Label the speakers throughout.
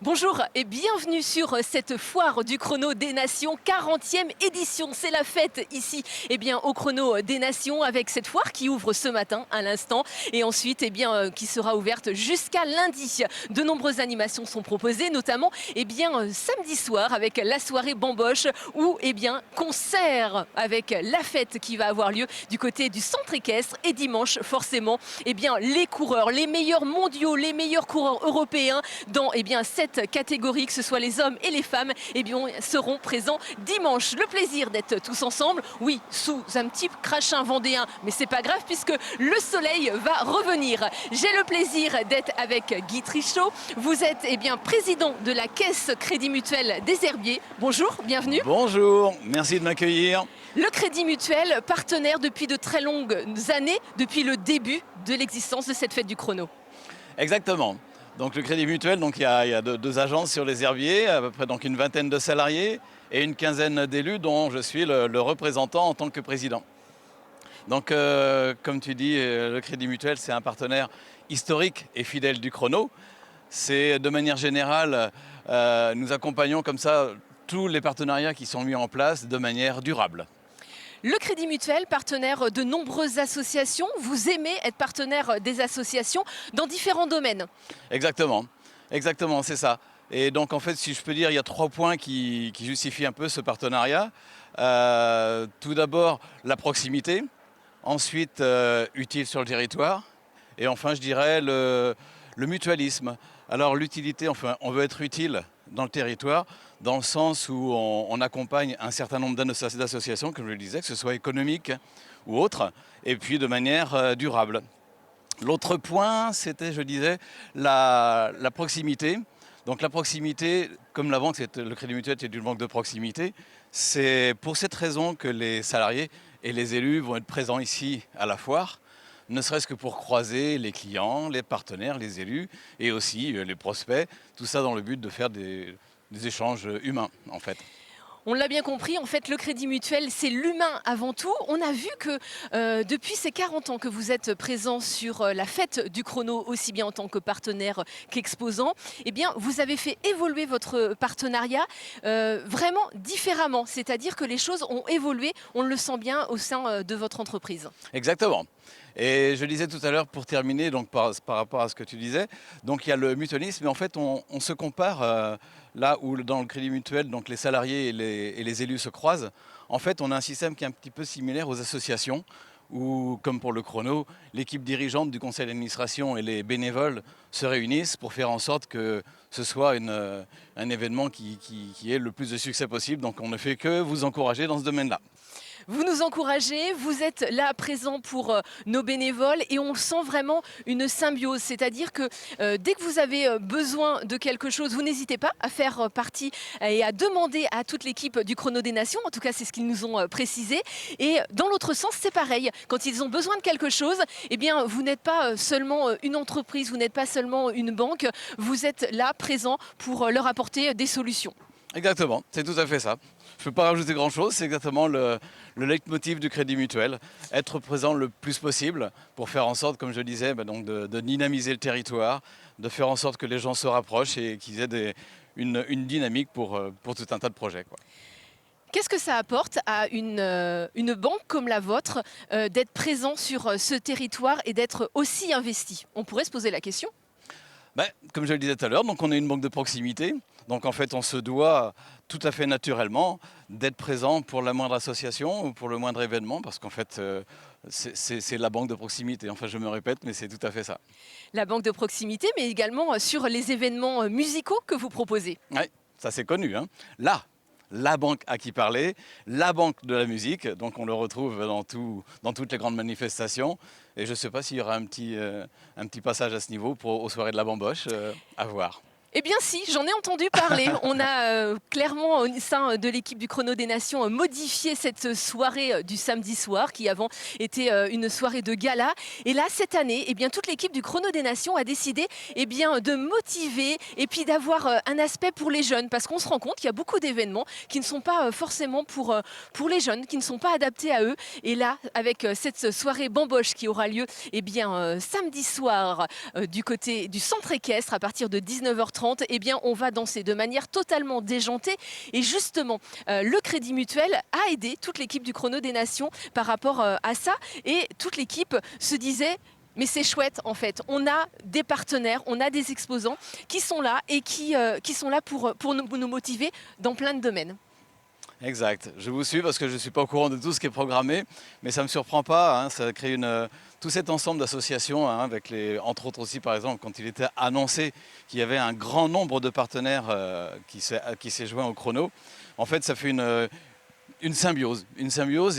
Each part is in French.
Speaker 1: Bonjour et bienvenue sur cette foire du Chrono des Nations, 40e édition. C'est la fête ici au Chrono des Nations avec cette foire qui ouvre ce matin à l'instant et ensuite qui sera ouverte jusqu'à lundi. De nombreuses animations sont proposées, notamment samedi soir avec la soirée Bamboche ou concert avec la fête qui va avoir lieu du côté du centre équestre et dimanche forcément les coureurs, les meilleurs mondiaux, les meilleurs coureurs européens dans cette catégorie, que ce soit les hommes et les femmes, seront présents dimanche. Le plaisir d'être tous ensemble, oui, sous un petit crachin vendéen, mais c'est pas grave puisque le soleil va revenir. J'ai le plaisir d'être avec Guy Trichot. Vous êtes président de la Caisse Crédit Mutuel des Herbiers. Bonjour, bienvenue.
Speaker 2: Bonjour, merci de m'accueillir.
Speaker 1: Le Crédit Mutuel, partenaire depuis de très longues années, depuis le début de l'existence de cette fête du chrono.
Speaker 2: Exactement. Donc le Crédit Mutuel, il y a deux agences sur les herbiers, à peu près une vingtaine de salariés et une quinzaine d'élus dont je suis le représentant en tant que président. Donc comme tu dis, le Crédit Mutuel, c'est un partenaire historique et fidèle du chrono. C'est de manière générale, nous accompagnons comme ça tous les partenariats qui sont mis en place de manière durable.
Speaker 1: Le Crédit Mutuel, partenaire de nombreuses associations, vous aimez être partenaire des associations dans différents domaines.
Speaker 2: Exactement, c'est ça. Et donc en fait, si je peux dire, il y a 3 points qui justifient un peu ce partenariat. Tout d'abord, la proximité, ensuite utile sur le territoire, et enfin je dirais le mutualisme. Alors l'utilité, on veut être utile dans le territoire, dans le sens où on accompagne un certain nombre d'associations, comme je le disais, que ce soit économique ou autre, et puis de manière durable. L'autre point, c'était, je disais, la proximité. Donc la proximité, comme la banque, le Crédit Mutuel est une banque de proximité, c'est pour cette raison que les salariés et les élus vont être présents ici à la foire, ne serait-ce que pour croiser les clients, les partenaires, les élus et aussi les prospects, tout ça dans le but de faire des échanges humains en fait.
Speaker 1: On l'a bien compris, en fait, le Crédit Mutuel, c'est l'humain avant tout. On a vu que depuis ces 40 ans que vous êtes présent sur la fête du chrono, aussi bien en tant que partenaire qu'exposant, vous avez fait évoluer votre partenariat vraiment différemment. C'est-à-dire que les choses ont évolué, on le sent bien au sein de votre entreprise.
Speaker 2: Exactement. Et je disais tout à l'heure, pour terminer, par rapport à ce que tu disais, donc il y a le mutualisme, mais en fait on se compare là où dans le Crédit Mutuel, donc les salariés et les élus se croisent. En fait, on a un système qui est un petit peu similaire aux associations, où, comme pour le chrono, l'équipe dirigeante du conseil d'administration et les bénévoles se réunissent pour faire en sorte que ce soit un événement qui ait le plus de succès possible. Donc on ne fait que vous encourager dans ce domaine-là.
Speaker 1: Vous nous encouragez, vous êtes là présent pour nos bénévoles et on sent vraiment une symbiose. C'est-à-dire que dès que vous avez besoin de quelque chose, vous n'hésitez pas à faire partie et à demander à toute l'équipe du Chrono des Nations. En tout cas, c'est ce qu'ils nous ont précisé. Et dans l'autre sens, c'est pareil. Quand ils ont besoin de quelque chose, vous n'êtes pas seulement une entreprise, vous n'êtes pas seulement une banque. Vous êtes là présent pour leur apporter des solutions.
Speaker 2: Exactement, c'est tout à fait ça. Je ne peux pas rajouter grand-chose, c'est exactement le leitmotiv du Crédit Mutuel. Être présent le plus possible pour faire en sorte, comme je disais, de dynamiser le territoire, de faire en sorte que les gens se rapprochent et qu'ils aient une dynamique pour tout un tas de projets, quoi.
Speaker 1: Qu'est-ce que ça apporte à une banque comme la vôtre d'être présent sur ce territoire et d'être aussi investi? On pourrait se poser la question.
Speaker 2: Comme je le disais tout à l'heure, on est une banque de proximité. Donc en fait, on se doit tout à fait naturellement d'être présent pour la moindre association ou pour le moindre événement, parce qu'en fait, c'est la banque de proximité. Enfin, je me répète, mais c'est tout à fait ça.
Speaker 1: La banque de proximité, mais également sur les événements musicaux que vous proposez.
Speaker 2: Oui, ça c'est connu, hein. Là, la banque à qui parler, la banque de la musique, donc on le retrouve dans toutes les grandes manifestations. Et je ne sais pas s'il y aura un petit passage à ce niveau aux soirées de la Bamboche, à voir.
Speaker 1: Eh bien si, j'en ai entendu parler. On a clairement au sein de l'équipe du Chrono des Nations modifié cette soirée du samedi soir qui avant était une soirée de gala. Et là, cette année, toute l'équipe du Chrono des Nations a décidé de motiver et puis d'avoir un aspect pour les jeunes. Parce qu'on se rend compte qu'il y a beaucoup d'événements qui ne sont pas forcément pour les jeunes, qui ne sont pas adaptés à eux. Et là, avec cette soirée Bamboche qui aura lieu samedi soir du côté du centre équestre à partir de 19h30, 20h30, eh bien, on va danser de manière totalement déjantée. Et justement, le Crédit Mutuel a aidé toute l'équipe du Chrono des Nations par rapport à ça. Et toute l'équipe se disait... Mais c'est chouette en fait, on a des partenaires, on a des exposants qui sont là et qui sont là pour nous motiver dans plein de domaines.
Speaker 2: Exact, je vous suis parce que je ne suis pas au courant de tout ce qui est programmé, mais ça ne me surprend pas, hein, ça crée tout cet ensemble d'associations, hein, avec entre autres aussi par exemple quand il était annoncé qu'il y avait un grand nombre de partenaires qui s'est joint au chrono. En fait ça fait une symbiose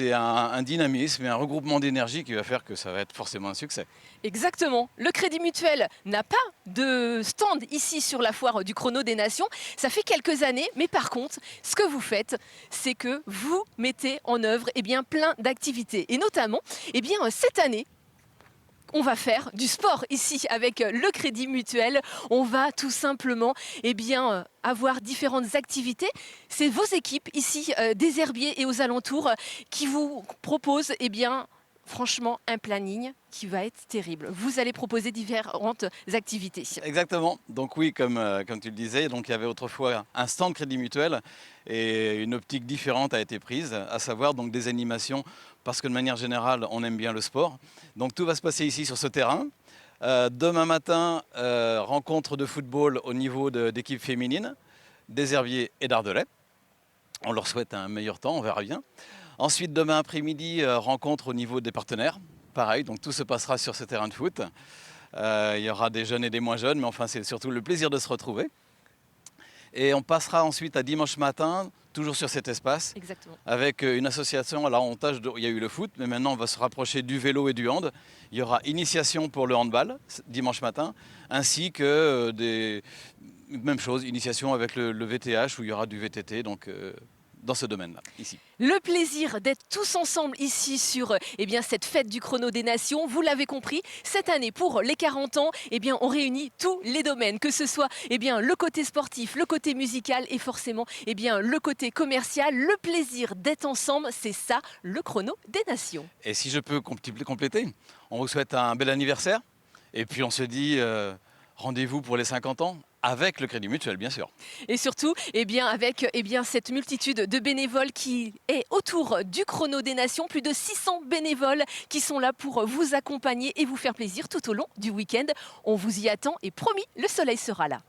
Speaker 2: et un dynamisme et un regroupement d'énergie qui va faire que ça va être forcément un succès.
Speaker 1: Exactement. Le Crédit Mutuel n'a pas de stand ici sur la foire du Chrono des Nations. Ça fait quelques années, mais par contre, ce que vous faites, c'est que vous mettez en œuvre plein d'activités. Et notamment, cette année, on va faire du sport ici avec le Crédit Mutuel. On va tout simplement avoir différentes activités. C'est vos équipes ici des herbiers et aux alentours qui vous proposent franchement un planning qui va être terrible. Vous allez proposer différentes activités.
Speaker 2: Exactement. Donc oui, comme tu le disais, donc il y avait autrefois un stand Crédit Mutuel et une optique différente a été prise, à savoir donc des animations, parce que de manière générale, on aime bien le sport. Donc tout va se passer ici sur ce terrain. Demain matin, rencontre de football au niveau d'équipes féminines, des herbiers et d'Ardelais. On leur souhaite un meilleur temps, on verra bien. Ensuite, demain après-midi, rencontre au niveau des partenaires. Pareil, donc tout se passera sur ce terrain de foot. Il y aura des jeunes et des moins jeunes, mais enfin, c'est surtout le plaisir de se retrouver. Et on passera ensuite à dimanche matin, toujours sur cet espace.
Speaker 1: Exactement. Avec
Speaker 2: une association. Alors, il y a eu le foot, mais maintenant, on va se rapprocher du vélo et du hand. Il y aura initiation pour le handball, dimanche matin, ainsi que même chose, initiation avec le VTH, où il y aura du VTT. Donc, dans ce domaine-là, ici.
Speaker 1: Le plaisir d'être tous ensemble ici sur cette fête du Chrono des Nations. Vous l'avez compris, cette année pour les 40 ans, on réunit tous les domaines, que ce soit le côté sportif, le côté musical et forcément le côté commercial. Le plaisir d'être ensemble, c'est ça, le Chrono des Nations.
Speaker 2: Et si je peux compléter, on vous souhaite un bel anniversaire et puis on se dit rendez-vous pour les 50 ans. Avec le Crédit Mutuel, bien sûr.
Speaker 1: Et surtout, avec cette multitude de bénévoles qui est autour du Chrono des Nations. Plus de 600 bénévoles qui sont là pour vous accompagner et vous faire plaisir tout au long du week-end. On vous y attend et promis, le soleil sera là.